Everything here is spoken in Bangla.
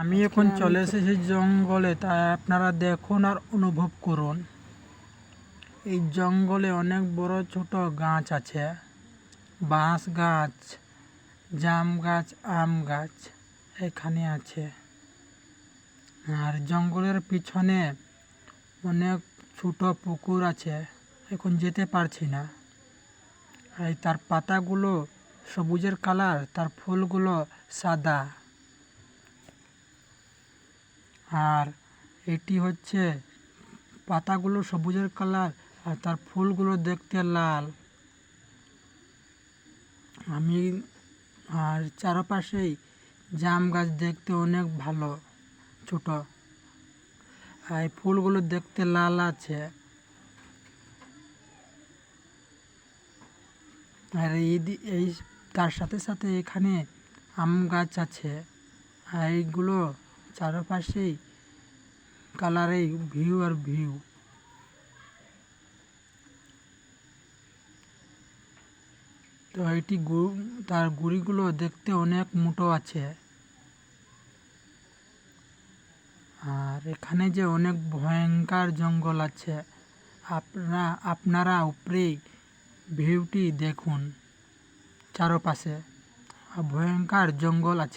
আমি এখন চলে এসেছি জঙ্গলে, তাই আপনারা দেখুন আর অনুভব করুন। এই জঙ্গলে অনেক বড় ছোট গাছ আছে, বাঁশ গাছ, জাম গাছ, আম গাছ এখানে আছে। আর জঙ্গলের পিছনে অনেক ছোট পুকুর আছে, এখন যেতে পারছি না। আর তার পাতাগুলো সবুজের কালার, তার ফুলগুলো সাদা। আর এটি হচ্ছে পাতাগুলো সবুজের কালার আর তার ফুলগুলো দেখতে লাল। আমি আর চারপাশেই জাম গাছ দেখতে অনেক ভালো, ছোট। আর এই ফুলগুলো দেখতে লাল আছে। আর এই তার সাথে সাথে এখানে আম গাছ আছে। আর এইগুলো চারপাশেই কালারে ভিউ আর ভিউ। তো এটি তার গুড়িগুলো দেখতে অনেক মোটো আছে। আর এখানে যে অনেক ভয়ঙ্কর জঙ্গল আছে, আপনারা উপরে ভিউটি দেখুন, চারপাশে ভয়ঙ্কর জঙ্গল আছে।